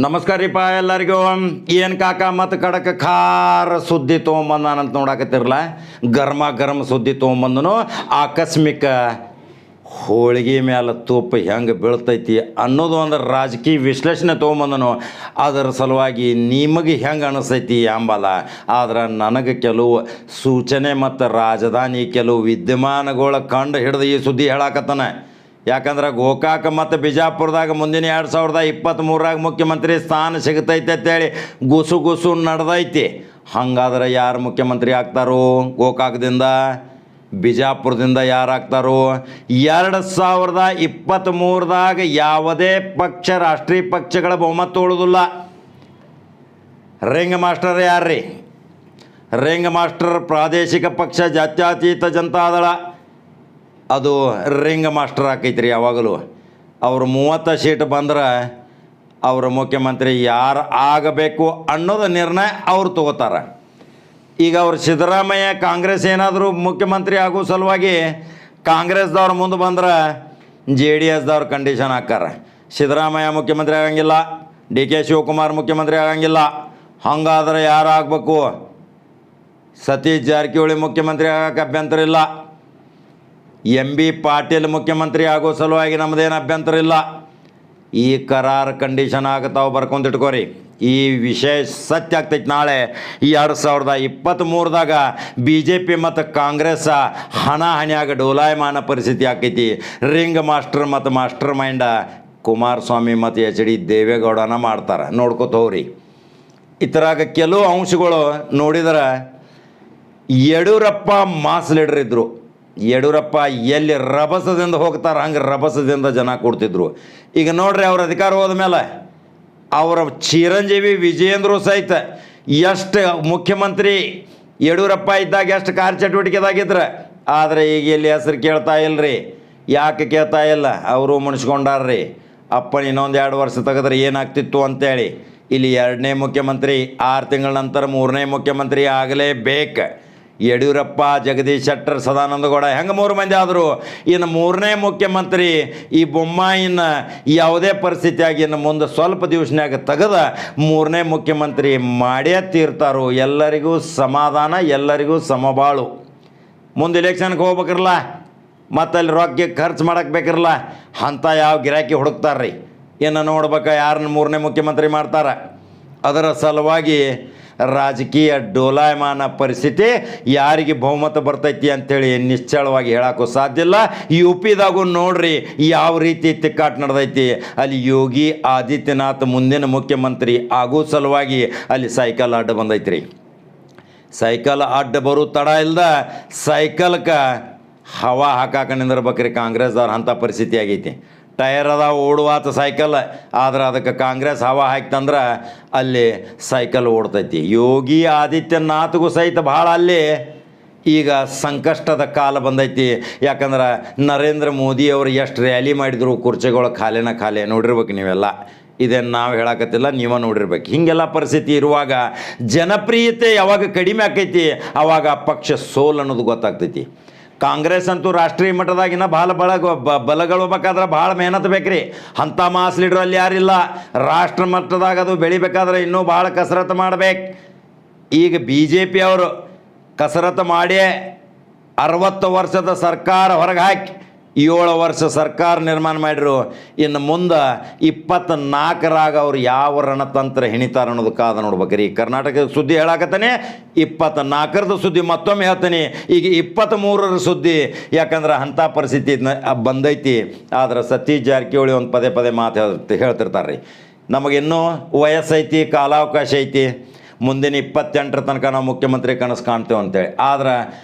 ನಮಸ್ಕಾರ ರೀಪ ಎಲ್ಲರಿಗೂ. ಏನು ಕಾಕ ಮತ್ತು ಕಡಕ ಖಾರ ಸುದ್ದಿ ತೊಗೊಂಬಂದಾನಂತ ನೋಡಾಕತ್ತಿರಲ್ಲ. ಗರಂ ಸುದ್ದಿ ತೊಗೊಂಬಂದನು. ಆಕಸ್ಮಿಕ ಹೋಳಿಗೆ ಮೇಲೆ ತುಪ್ಪ ಹೆಂಗೆ ಬೀಳ್ತೈತಿ ಅನ್ನೋದು ಒಂದು ರಾಜಕೀಯ ವಿಶ್ಲೇಷಣೆ ತೊಗೊಂಬಂದನು. ಅದರ ಸಲುವಾಗಿ ನಿಮಗೆ ಹೆಂಗೆ ಅನಿಸ್ತೈತಿ ಅಂಬಲ್ಲ. ಆದ್ರೆ ನನಗೆ ಕೆಲವು ಸೂಚನೆ ಮತ್ತು ರಾಜಧಾನಿ ಕೆಲವು ವಿದ್ಯಮಾನಗಳ ಕಂಡು ಹಿಡಿದು ಈ ಸುದ್ದಿ ಹೇಳಾಕತ್ತಾನ. ಯಾಕಂದ್ರೆ ಗೋಕಾಕ ಮತ್ತು ಬಿಜಾಪುರದಾಗ ಮುಂದಿನ 2023ರಾಗ ಮುಖ್ಯಮಂತ್ರಿ ಸ್ಥಾನ ಸಿಗ್ತೈತೆ ಅಂತೇಳಿ ಗುಸು ನಡೆದೈತಿ. ಹಂಗಾದ್ರೆ ಯಾರು ಮುಖ್ಯಮಂತ್ರಿ ಆಗ್ತಾರೋ? ಗೋಕಾಕದಿಂದ, ಬಿಜಾಪುರದಿಂದ ಯಾರು ಆಗ್ತಾರೋ? 2023ದಾಗ ಯಾವುದೇ ಪಕ್ಷ, ರಾಷ್ಟ್ರೀಯ ಪಕ್ಷಗಳ ಬಹುಮತ ಉಳಿದಿಲ್ಲ. ರಿಂಗ್ ಮಾಸ್ಟರ್ ಯಾರ್ರೀ? ರಿಂಗ್ ಮಾಸ್ಟರ್ ಪ್ರಾದೇಶಿಕ ಪಕ್ಷ ಜಾತ್ಯತೀತ ಜನತಾದಳ, ಅದು ರಿಂಗ್ ಮಾಸ್ಟರ್ ಆಕೈತ್ರಿ. ಯಾವಾಗಲೂ ಅವರು 30 ಸೀಟ್ ಬಂದ್ರೆ ಅವರು ಮುಖ್ಯಮಂತ್ರಿ ಯಾರು ಆಗಬೇಕು ಅನ್ನೋದು ನಿರ್ಣಯ ಅವ್ರು ತಗೋತಾರೆ. ಈಗ ಅವ್ರು ಸಿದ್ದರಾಮಯ್ಯ ಕಾಂಗ್ರೆಸ್ ಏನಾದರೂ ಮುಖ್ಯಮಂತ್ರಿ ಆಗೋ ಸಲುವಾಗಿ ಕಾಂಗ್ರೆಸ್ದವ್ರು ಮುಂದೆ ಬಂದ್ರೆ JDSದವ್ರು ಕಂಡೀಷನ್ ಹಾಕ್ಕಾರ. ಸಿದ್ದರಾಮಯ್ಯ ಮುಖ್ಯಮಂತ್ರಿ ಆಗಂಗಿಲ್ಲ, DK ಶಿವಕುಮಾರ್ ಮುಖ್ಯಮಂತ್ರಿ ಆಗಂಗಿಲ್ಲ. ಹಂಗಾದ್ರೆ ಯಾರು ಆಗಬೇಕು? ಸತೀಶ್ ಜಾರಕಿಹೊಳಿ ಮುಖ್ಯಮಂತ್ರಿ ಆಗೋಕ್ಕೆ ಅಭ್ಯಂತರ ಇಲ್ಲ. MB ಪಾಟೀಲ್ ಮುಖ್ಯಮಂತ್ರಿ ಆಗೋ ಸಲುವಾಗಿ ನಮ್ಮದೇನು ಅಭ್ಯಂತರ ಇಲ್ಲ. ಈ ಕರಾರ್ ಕಂಡೀಷನ್ ಆಗತಾವು, ಬರ್ಕೊಂತಿಟ್ಕೋರಿ. ಈ ವಿಷಯ ಸತ್ಯ ಆಗ್ತೈತಿ. ನಾಳೆ 2023ದಾಗ BJP ಮತ್ತು ಕಾಂಗ್ರೆಸ್ ಹಣಾಹಣಿಯಾಗ ಡೋಲಾಯಮಾನ ಪರಿಸ್ಥಿತಿ ಆಕೈತಿ. ರಿಂಗ್ ಮಾಸ್ಟರ್ ಮತ್ತು ಮಾಸ್ಟರ್ ಮೈಂಡ ಕುಮಾರಸ್ವಾಮಿ ಮತ್ತು HD ದೇವೇಗೌಡನ ಮಾಡ್ತಾರೆ. ನೋಡ್ಕೋತ ಹೋಗ್ರಿ. ಇತರಾಗ ಕೆಲವು ಅಂಶಗಳು ನೋಡಿದ್ರೆ ಯಡಿಯೂರಪ್ಪ ಮಾಸ್ ಲೀಡರ್ ಇದ್ದರು. ಯಡಿಯೂರಪ್ಪ ಎಲ್ಲಿ ರಭಸದಿಂದ ಹೋಗ್ತಾರೆ ಹಂಗೆ ರಭಸದಿಂದ ಜನ ಕೊಡ್ತಿದ್ರು. ಈಗ ನೋಡ್ರಿ, ಅವ್ರ ಅಧಿಕಾರ ಹೋದ ಮೇಲೆ ಅವರ ಚಿರಂಜೀವಿ ವಿಜಯೇಂದ್ರ ಸಹಿತ ಎಷ್ಟು ಮುಖ್ಯಮಂತ್ರಿ ಯಡಿಯೂರಪ್ಪ ಇದ್ದಾಗ ಎಷ್ಟು ಕಾರ್ಯಚಟುವಟಿಕೆದಾಗಿದ್ರೆ. ಆದರೆ ಈಗ ಇಲ್ಲಿ ಹೆಸರು ಕೇಳ್ತಾ ಇಲ್ಲರಿ. ಯಾಕೆ ಕೇಳ್ತಾ ಇಲ್ಲ? ಅವರು ಮುಣಿಸ್ಕೊಂಡಾರ್ರಿ. ಅಪ್ಪನ ಇನ್ನೊಂದು 2 ವರ್ಷ ತೆಗೆದ್ರೆ ಏನಾಗ್ತಿತ್ತು ಅಂತೇಳಿ. ಇಲ್ಲಿ 2ನೇ ಮುಖ್ಯಮಂತ್ರಿ 6 ತಿಂಗಳ ನಂತರ 3ನೇ ಮುಖ್ಯಮಂತ್ರಿ ಆಗಲೇಬೇಕು. ಯಡಿಯೂರಪ್ಪ, ಜಗದೀಶ್ ಶೆಟ್ಟರ್, ಸದಾನಂದ ಗೌಡ ಹೆಂಗೆ 3 ಮಂದಿ ಆದರು. ಇನ್ನು 3ನೇ ಮುಖ್ಯಮಂತ್ರಿ ಈ ಬೊಮ್ಮಾಯಿನ ಯಾವುದೇ ಪರಿಸ್ಥಿತಿಯಾಗಿ ಇನ್ನು ಮುಂದೆ ಸ್ವಲ್ಪ ದಿವಸನಾಗ ತೆಗೆದ 3ನೇ ಮುಖ್ಯಮಂತ್ರಿ ಮಾಡೇ ತೀರ್ತಾರೋ. ಎಲ್ಲರಿಗೂ ಸಮಾಧಾನ, ಎಲ್ಲರಿಗೂ ಸಮಬಾಳು. ಮುಂದೆ ಇಲೆಕ್ಷನ್ಗೆ ಹೋಗ್ಬೇಕಿರಲ್ಲ, ಮತ್ತು ಅಲ್ಲಿ ರೊಕ್ಕ ಖರ್ಚು ಮಾಡಕ್ಕೆ ಬೇಕಿರಲ್ಲ, ಅಂಥ ಯಾವ ಗಿರಾಕಿ ಹುಡುಕ್ತಾರ್ರಿ. ಇನ್ನು ನೋಡ್ಬೇಕು ಯಾರನ್ನ 3ನೇ ಮುಖ್ಯಮಂತ್ರಿ ಮಾಡ್ತಾರೆ. ಅದರ ಸಲುವಾಗಿ ರಾಜಕೀಯ ಡೋಲಾಯಮಾನ ಪರಿಸ್ಥಿತಿ, ಯಾರಿಗೆ ಬಹುಮತ ಬರ್ತೈತಿ ಅಂಥೇಳಿ ನಿಶ್ಚಳವಾಗಿ ಹೇಳೋಕ್ಕೂ ಸಾಧ್ಯ ಇಲ್ಲ. UPದಾಗೂ ನೋಡ್ರಿ ಯಾವ ರೀತಿ ತಿಕ್ಕಾಟ ನಡೆದೈತಿ. ಅಲ್ಲಿ ಯೋಗಿ ಆದಿತ್ಯನಾಥ್ ಮುಂದಿನ ಮುಖ್ಯಮಂತ್ರಿ ಆಗೋ ಸಲುವಾಗಿ ಅಲ್ಲಿ ಸೈಕಲ್ ಅಡ್ಡ ಬಂದೈತ್ರಿ. ಸೈಕಲ್ ಅಡ್ಡ ಬರೋ ತಡ ಇಲ್ದ ಸೈಕಲ್ಗೆ ಹವಾ ಹಾಕಾಕ ನಿಂದಿರ್ಬೇಕ್ರಿ ಕಾಂಗ್ರೆಸ್ದವ್ರು. ಅಂಥ ಪರಿಸ್ಥಿತಿ ಆಗೈತಿ. ಟಯರ್ ಅದ ಓಡುವಾತ ಸೈಕಲ್, ಆದ್ರೆ ಅದಕ್ಕೆ ಕಾಂಗ್ರೆಸ್ ಹವಾ ಹಾಕ್ತಂದ್ರೆ ಅಲ್ಲಿ ಸೈಕಲ್ ಓಡ್ತೈತಿ. ಯೋಗಿ ಆದಿತ್ಯನಾಥ್ಗೂ ಸಹಿತ ಭಾಳ ಅಲ್ಲಿ ಈಗ ಸಂಕಷ್ಟದ ಕಾಲ ಬಂದೈತಿ. ಯಾಕಂದ್ರೆ ನರೇಂದ್ರ ಮೋದಿಯವರು ಎಷ್ಟು ರ್ಯಾಲಿ ಮಾಡಿದ್ರು ಕುರ್ಚಿಗಳು ಖಾಲಿ ನೋಡಿರ್ಬೇಕು ನೀವೆಲ್ಲ. ಇದೇನು ನಾವು ಹೇಳಕತ್ತಿಲ್ಲ, ನೀವೇ ನೋಡಿರ್ಬೇಕು. ಹೀಗೆಲ್ಲ ಪರಿಸ್ಥಿತಿ ಇರುವಾಗ ಜನಪ್ರಿಯತೆ ಯಾವಾಗ ಕಡಿಮೆ ಆಕೈತಿ ಆವಾಗ ಪಕ್ಷ ಸೋಲ್ ಅನ್ನೋದು ಗೊತ್ತಾಗ್ತೈತಿ. ಕಾಂಗ್ರೆಸ್ ಅಂತೂ ರಾಷ್ಟ್ರೀಯ ಮಟ್ಟದಾಗಿನ ಭಾಳ ಬಲಗಳು ಬೇಕಾದ್ರೆ ಭಾಳ ಮೆಹನತ್ ಬೇಕ್ರಿ. ಅಂಥ ಮಾಸ್ ಲೀಡ್ರ್ ಅಲ್ಲಿ ಯಾರಿಲ್ಲ. ರಾಷ್ಟ್ರ ಮಟ್ಟದಾಗ ಅದು ಬೆಳಿಬೇಕಾದ್ರೆ ಇನ್ನೂ ಭಾಳ ಕಸರತ್ತು ಮಾಡಬೇಕು. ಈಗ BJP ಅವರು ಕಸರತ್ತು ಮಾಡಿ 60 ವರ್ಷದ ಸರ್ಕಾರ ಹೊರಗೆ ಹಾಕಿ 7 ವರ್ಷ ಸರ್ಕಾರ ನಿರ್ಮಾಣ ಮಾಡಿದ್ರು. ಇನ್ನು ಮುಂದೆ 24ರಾಗ ಅವ್ರು ಯಾವ ರಣತಂತ್ರ ಹೆಣಿತಾರೆ ಅನ್ನೋದು ಕಾದ ನೋಡ್ಬೇಕ್ರಿ. ಕರ್ನಾಟಕದ ಸುದ್ದಿ ಹೇಳಾಕತ್ತಾನೆ, 24ರದ ಸುದ್ದಿ ಮತ್ತೊಮ್ಮೆ ಹೇಳ್ತೀನಿ. ಈಗ 23ರ ಸುದ್ದಿ. ಯಾಕಂದ್ರೆ ಅಂಥ ಪರಿಸ್ಥಿತಿ ಬಂದೈತಿ. ಆದ್ರೆ ಸತೀಶ್ ಜಾರಕಿಹೊಳಿ ಒಂದು ಪದೇ ಮಾತು ಹೇಳ್ತಿರ್ತಾರೆ ರೀ, ನಮಗಿನ್ನೂ ವಯಸ್ಸೈತಿ, ಕಾಲಾವಕಾಶ ಐತಿ, ಮುಂದಿನ 28ರ ತನಕ ನಾವು ಮುಖ್ಯಮಂತ್ರಿ ಕನಸು ಕಾಣ್ತೇವೆ ಅಂತೇಳಿ. ಆದ್ರೆ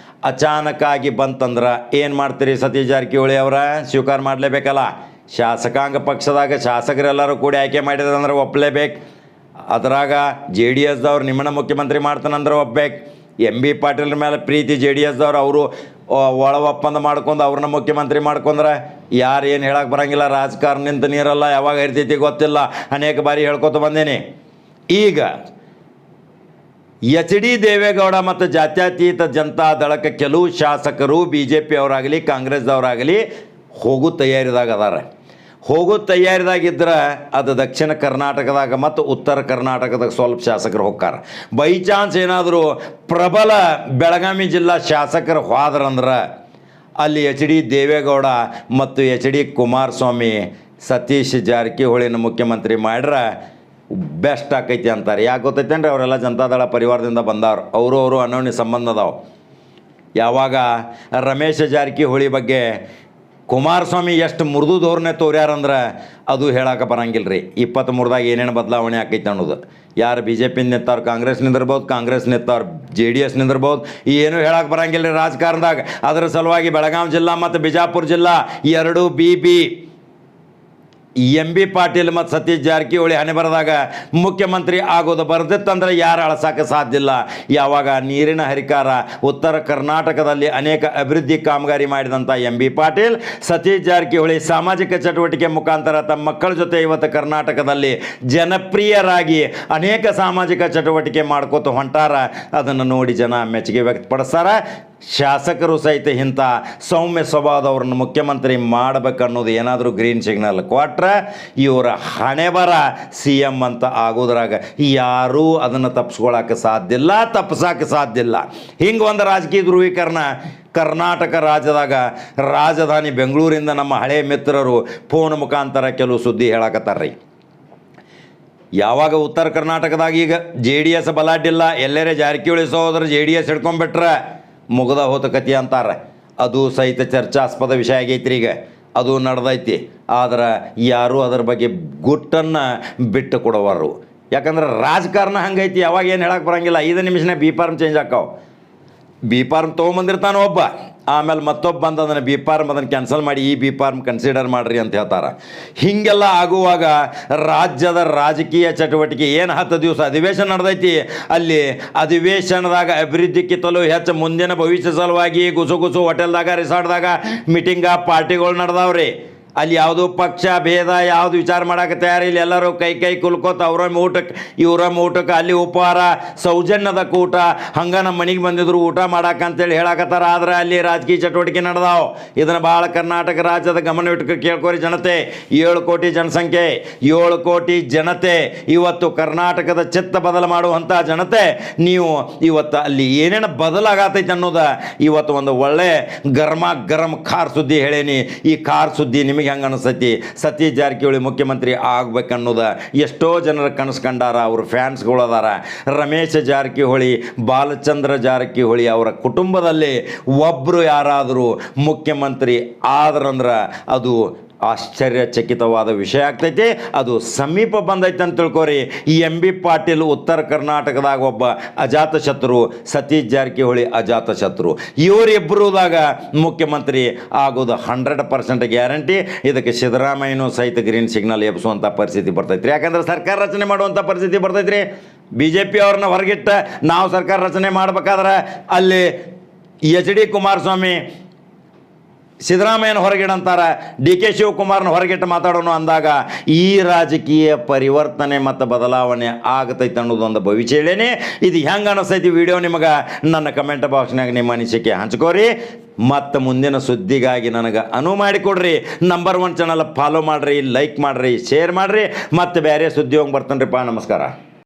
ಅಚಾನಕ್ಕಾಗಿ ಬಂತಂದ್ರೆ ಏನು ಮಾಡ್ತೀರಿ? ಸತೀಶ್ ಜಾರಕಿಹೊಳಿ ಅವರ ಸ್ವೀಕಾರ ಮಾಡಲೇಬೇಕಲ್ಲ. ಶಾಸಕಾಂಗ ಪಕ್ಷದಾಗ ಶಾಸಕರೆಲ್ಲರೂ ಕೂಡಿ ಆಯ್ಕೆ ಮಾಡಿದಂದ್ರೆ ಒಪ್ಪಲೇಬೇಕು. ಅದ್ರಾಗ JDSದವ್ರು ನಿಮ್ಮನ್ನ ಮುಖ್ಯಮಂತ್ರಿ ಮಾಡ್ತಾನಂದ್ರೆ ಒಪ್ಪಬೇಕು. MB ಪಾಟೀಲ್ರ ಮೇಲೆ ಪ್ರೀತಿ JDSದವ್ರು, ಅವರು ಒಳ ಒಪ್ಪಂದ ಮಾಡ್ಕೊಂಡು ಅವ್ರನ್ನ ಮುಖ್ಯಮಂತ್ರಿ ಮಾಡ್ಕೊಂಡ್ರೆ ಯಾರು ಏನು ಹೇಳಕ್ಕೆ ಬರೋಂಗಿಲ್ಲ. ರಾಜಕಾರಣ ನಿಂತ ನೀರಲ್ಲ, ಯಾವಾಗ ಇರ್ತೈತಿ ಗೊತ್ತಿಲ್ಲ. ಅನೇಕ ಬಾರಿ ಹೇಳ್ಕೊತ ಬಂದೇನೆ. ಈಗ HD ದೇವೇಗೌಡ ಮತ್ತು ಜಾತ್ಯತೀತ ಜನತಾ ದಳಕ್ಕೆ ಕೆಲವು ಶಾಸಕರು BJP ಅವರಾಗಲಿ ಕಾಂಗ್ರೆಸ್ದವರಾಗಲಿ ಹೋಗೋ ತಯಾರಿದಾಗ ಅದಾರ. ಹೋಗೋ ತಯಾರಿದಾಗಿದ್ರೆ ಅದು ದಕ್ಷಿಣ ಕರ್ನಾಟಕದಾಗ ಮತ್ತು ಉತ್ತರ ಕರ್ನಾಟಕದಾಗ ಸ್ವಲ್ಪ ಶಾಸಕರು ಹೋಗ್ತಾರೆ. ಬೈ ಚಾನ್ಸ್ ಏನಾದರೂ ಪ್ರಬಲ ಬೆಳಗಾವಿ ಜಿಲ್ಲಾ ಶಾಸಕರು ಹೋದ್ರಂದ್ರೆ ಅಲ್ಲಿ ಎಚ್ ಡಿ ದೇವೇಗೌಡ ಮತ್ತು ಎಚ್ ಡಿ ಕುಮಾರಸ್ವಾಮಿ ಸತೀಶ್ ಜಾರಕಿಹೊಳಿನ ಮುಖ್ಯಮಂತ್ರಿ ಮಾಡ್ರೆ ಬೆಸ್ಟ್ ಆಕೈತಿ ಅಂತಾರೆ. ಯಾಕೆ ಗೊತ್ತೈತೇನ್ರಿ, ಅವರೆಲ್ಲ ಜನತಾದಳ ಪರಿವಾರದಿಂದ ಬಂದವ್ರು, ಅವರು ಅನೋನ್ಯ ಸಂಬಂಧ ಅದಾವೆ. ಯಾವಾಗ ರಮೇಶ್ ಜಾರಕಿಹೊಳಿ ಬಗ್ಗೆ ಕುಮಾರಸ್ವಾಮಿ ಎಷ್ಟು ಮೃದು ಧೋರಣೆ ತೋರ್ಯಾರಂದ್ರೆ ಅದು ಹೇಳಕ್ಕೆ ಬರಂಗಿಲ್ಲ ರೀ. 23ದಾಗ ಏನೇನು ಬದಲಾವಣೆ ಆಕೈತೆ ಅನ್ನೋದು. ಯಾರು ಬಿ ಜೆ ಪಿ ನಿಂತವ್ರು ಕಾಂಗ್ರೆಸ್ ನಿಂದಿರ್ಬೋದು, ಕಾಂಗ್ರೆಸ್ ನಿಂತವ್ರು JDS ನಿಂದಿರ್ಬೋದು, ಏನೂ ಹೇಳಕ್ಕೆ ಬರಂಗಿಲ್ಲ ರೀ ರಾಜಕಾರಣದಾಗ. ಅದರ ಸಲುವಾಗಿ ಬೆಳಗಾವಿ ಜಿಲ್ಲಾ ಮತ್ತು ಬಿಜಾಪುರ ಜಿಲ್ಲಾ ಎರಡೂ BB MB ಪಾಟೀಲ್ ಮತ್ತು ಸತೀಶ್ ಜಾರಕಿಹೊಳಿ ಹಣೆ ಬರದಾಗ ಮುಖ್ಯಮಂತ್ರಿ ಆಗೋದು ಬರ್ದಿತ್ತಂದ್ರೆ ಯಾರು ಅಳಸಕ್ಕೆ ಸಾಧ್ಯ ಇಲ್ಲ. ಯಾವಾಗ ನೀರಿನ ಹರಿಕಾರ ಉತ್ತರ ಕರ್ನಾಟಕದಲ್ಲಿ ಅನೇಕ ಅಭಿವೃದ್ಧಿ ಕಾಮಗಾರಿ ಮಾಡಿದಂಥ MB ಪಾಟೀಲ್, ಸತೀಶ್ ಜಾರಕಿಹೊಳಿ ಸಾಮಾಜಿಕ ಚಟುವಟಿಕೆ ಮುಖಾಂತರ ತಮ್ಮ ಮಕ್ಕಳ ಜೊತೆ ಇವತ್ತು ಕರ್ನಾಟಕದಲ್ಲಿ ಜನಪ್ರಿಯರಾಗಿ ಅನೇಕ ಸಾಮಾಜಿಕ ಚಟುವಟಿಕೆ ಮಾಡ್ಕೋತ ಹೊಂಟಾರ. ಅದನ್ನು ನೋಡಿ ಜನ ಮೆಚ್ಚುಗೆ ವ್ಯಕ್ತಪಡಿಸ್ತಾರೆ. ಶಾಸಕರು ಸಹಿತ ಇಂಥ ಸೌಮ್ಯ ಸ್ವಭಾವದವ್ರನ್ನ ಮುಖ್ಯಮಂತ್ರಿ ಮಾಡಬೇಕನ್ನೋದು ಏನಾದರೂ ಗ್ರೀನ್ ಸಿಗ್ನಲ್ ಕೊಟ್ರೆ ಇವರ ಹಣೆ ಬರ CM ಅಂತ ಆಗೋದ್ರಾಗ ಯಾರೂ ಅದನ್ನು ತಪ್ಪಿಸ್ಕೊಳಕ್ಕೆ ಸಾಧ್ಯ ಇಲ್ಲ, ತಪ್ಪಿಸೋಕೆ ಸಾಧ್ಯ ಇಲ್ಲ. ಹಿಂಗೆ ಒಂದು ರಾಜಕೀಯ ಧ್ರುವೀಕರಣ ಕರ್ನಾಟಕ ರಾಜ್ಯದಾಗ ರಾಜಧಾನಿ ಬೆಂಗಳೂರಿಂದ ನಮ್ಮ ಹಳೆಯ ಮಿತ್ರರು ಫೋನ್ ಮುಖಾಂತರ ಕೆಲವು ಸುದ್ದಿ ಹೇಳಕತ್ತಾರ್ರಿ. ಯಾವಾಗ ಉತ್ತರ ಕರ್ನಾಟಕದಾಗ ಈಗ JDS ಬಲಾಢ್ಯಿಲ್ಲ, ಎಲ್ಲರೇ ಜಾರಕಿಹೊಳಿ ಸಹೋದರ JDS ಹಿಡ್ಕೊಂಡ್ಬಿಟ್ರೆ ಮುಗ್ದ ಹೋತ ಕತಿ ಅಂತಾರೆ. ಅದು ಸಹಿತ ಚರ್ಚಾಸ್ಪದ ವಿಷಯ ಆಗೈತ್ರಿ. ಈಗ ಅದು ನಡೆದೈತಿ. ಆದ್ರೆ ಯಾರೂ ಅದರ ಬಗ್ಗೆ ಗುಟ್ಟನ್ನು ಬಿಟ್ಟು ಕೊಡೋವರು. ಯಾಕಂದ್ರೆ ರಾಜಕಾರಣ ಹಂಗೈತಿ. ಯಾವಾಗ ಏನು ಹೇಳಕ್ಕೆ ಬರೋಂಗಿಲ್ಲ. 5 ನಿಮಿಷನೇ B ಫಾರ್ಮ್ ಚೇಂಜ್ ಆಕಾವು. B ಫಾರ್ಮ್ ತೊಗೊಂಬಂದಿರ್ತಾನೆ ಒಬ್ಬ, ಆಮೇಲೆ ಮತ್ತೊಬ್ಬ ಬಂದು ಅದನ್ನು B ಫಾರ್ಮ್ ಅದನ್ನು ಕ್ಯಾನ್ಸಲ್ ಮಾಡಿ ಈ B ಫಾರ್ಮ್ ಕನ್ಸಿಡರ್ ಮಾಡಿರಿ ಅಂತ ಹೇಳ್ತಾರೆ. ಹೀಗೆಲ್ಲ ಆಗುವಾಗ ರಾಜ್ಯದ ರಾಜಕೀಯ ಚಟುವಟಿಕೆ ಏನು 10 ದಿವಸ ಅಧಿವೇಶನ ನಡೆದೈತಿ, ಅಲ್ಲಿ ಅಧಿವೇಶನದಾಗ ಅಭಿವೃದ್ಧಿಕ್ಕಿಂತಲೂ ಹೆಚ್ಚು ಮುಂದಿನ ಭವಿಷ್ಯ ಸಲುವಾಗಿ ಗುಸು ಹೋಟೆಲ್ದಾಗ ರಿಸಾರ್ಟ್ದಾಗ ಮೀಟಿಂಗ ಪಾರ್ಟಿಗಳು ನಡೆದವ್ರಿ. ಅಲ್ಲಿ ಯಾವುದೋ ಪಕ್ಷ ಭೇದ ಯಾವುದು ವಿಚಾರ ಮಾಡೋಕೆ ತಯಾರಿಲ್ಲ. ಎಲ್ಲರೂ ಕೈ ಕುಲ್ಕೋತ ಅವ್ರಮ್ಮ ಊಟಕ್ಕೆ ಇವ್ರಮ್ಮ ಊಟಕ್ಕೆ, ಅಲ್ಲಿ ಉಪಹಾರ ಸೌಜನ್ಯದ ಕೂಟ, ಹಂಗೆ ನಮ್ಮ ಮನೆಗೆ ಬಂದಿದ್ರು ಊಟ ಮಾಡಕ್ಕಂತೇಳಿ ಹೇಳಕತ್ತಾರ. ಆದ್ರೆ ಅಲ್ಲಿ ರಾಜಕೀಯ ಚಟುವಟಿಕೆ ನಡೆದಾವು. ಇದನ್ನು ಭಾಳ ಕರ್ನಾಟಕ ರಾಜ್ಯದ ಗಮನವಿಟ್ಟು ಕೇಳ್ಕೋರಿ ಜನತೆ. 7 ಕೋಟಿ ಜನಸಂಖ್ಯೆ, 7 ಕೋಟಿ ಜನತೆ ಇವತ್ತು ಕರ್ನಾಟಕದ ಚಿತ್ತ ಬದಲು ಮಾಡುವಂಥ ಜನತೆ. ನೀವು ಇವತ್ತು ಅಲ್ಲಿ ಏನೇನು ಬದಲಾಗತೈತೆ ಅನ್ನೋದು ಇವತ್ತು ಒಂದು ಒಳ್ಳೆ ಗರಂ ಖಾರ್ ಸುದ್ದಿ ಹೇಳೇನಿ. ಈ ಖಾರ್ ಸುದ್ದಿ ನಿಮಗೆ ಹೆಂಗೆ ಅನಿಸ್ತೈತಿ? ಸತೀಶ್ ಜಾರಕಿಹೊಳಿ ಮುಖ್ಯಮಂತ್ರಿ ಆಗ್ಬೇಕನ್ನೋದು ಎಷ್ಟೋ ಜನರ ಕನಸು ಕಂಡಾರ, ಅವ್ರ ಫ್ಯಾನ್ಸ್ಗಳು ಅದಾರ. ರಮೇಶ್ ಜಾರಕಿಹೊಳಿ, ಬಾಲಚಂದ್ರ ಜಾರಕಿಹೊಳಿ ಅವರ ಕುಟುಂಬದಲ್ಲಿ ಒಬ್ಬರು ಯಾರಾದರೂ ಮುಖ್ಯಮಂತ್ರಿ ಆದ್ರಂದ್ರೆ ಅದು ಆಶ್ಚರ್ಯಚಕಿತವಾದ ವಿಷಯ ಆಗ್ತೈತಿ. ಅದು ಸಮೀಪ ಬಂದೈತೆ ಅಂತ ತಿಳ್ಕೊರಿ. ಈ MB ಪಾಟೀಲ್ ಉತ್ತರ ಕರ್ನಾಟಕದಾಗ ಒಬ್ಬ ಅಜಾತಶತ್ರು, ಸತೀಶ್ ಜಾರಕಿಹೊಳಿ ಅಜಾತಶತ್ರು. ಇವರಿಬ್ಬರದಾಗ ಮುಖ್ಯಮಂತ್ರಿ ಆಗೋದು 100% ಗ್ಯಾರಂಟಿ. ಇದಕ್ಕೆ ಸಿದ್ದರಾಮಯ್ಯನೂ ಸಹಿತ ಗ್ರೀನ್ ಸಿಗ್ನಲ್ ಎಬ್ಸುವಂಥ ಪರಿಸ್ಥಿತಿ ಬರ್ತೈತ್ರಿ. ಯಾಕಂದ್ರೆ ಸರ್ಕಾರ ರಚನೆ ಮಾಡುವಂಥ ಪರಿಸ್ಥಿತಿ ಬರ್ತೈತ್ರಿ. BJP ಅವ್ರನ್ನ ಹೊರಗಿಟ್ಟ ನಾವು ಸರ್ಕಾರ ರಚನೆ ಮಾಡ್ಬೇಕಾದ್ರೆ ಅಲ್ಲಿ HD ಕುಮಾರಸ್ವಾಮಿ ಸಿದ್ದರಾಮಯ್ಯನ ಹೊರಗಿಡಂತಾರೆ, DK ಶಿವಕುಮಾರ್ನ ಹೊರಗಿಟ್ಟು ಮಾತಾಡೋಣ ಅಂದಾಗ ಈ ರಾಜಕೀಯ ಪರಿವರ್ತನೆ ಮತ್ತು ಬದಲಾವಣೆ ಆಗತೈತೆ ಅನ್ನೋದೊಂದು ಭವಿಷ್ಯ ಹೇಳೇನೆ. ಇದು ಹೆಂಗೆ ಅನಿಸ್ತೈತಿ ವಿಡಿಯೋ ನಿಮಗೆ ನನ್ನ ಕಮೆಂಟ್ ಬಾಕ್ಸ್ನಾಗ ನಿಮ್ಮ ಅನಿಸಿಕೆ ಹಂಚ್ಕೋರಿ. ಮತ್ತು ಮುಂದಿನ ಸುದ್ದಿಗಾಗಿ ನನಗೆ ಅನುವು ಮಾಡಿಕೊಡ್ರಿ. ನಂಬರ್ 1 ಚಾನಲ್ ಫಾಲೋ ಮಾಡಿರಿ, ಲೈಕ್ ಮಾಡಿರಿ, ಶೇರ್ ಮಾಡಿರಿ. ಮತ್ತು ಬೇರೆ ಸುದ್ದಿ ಹೋಗಿ ಬರ್ತಾನೆ ರೀ. ನಮಸ್ಕಾರ.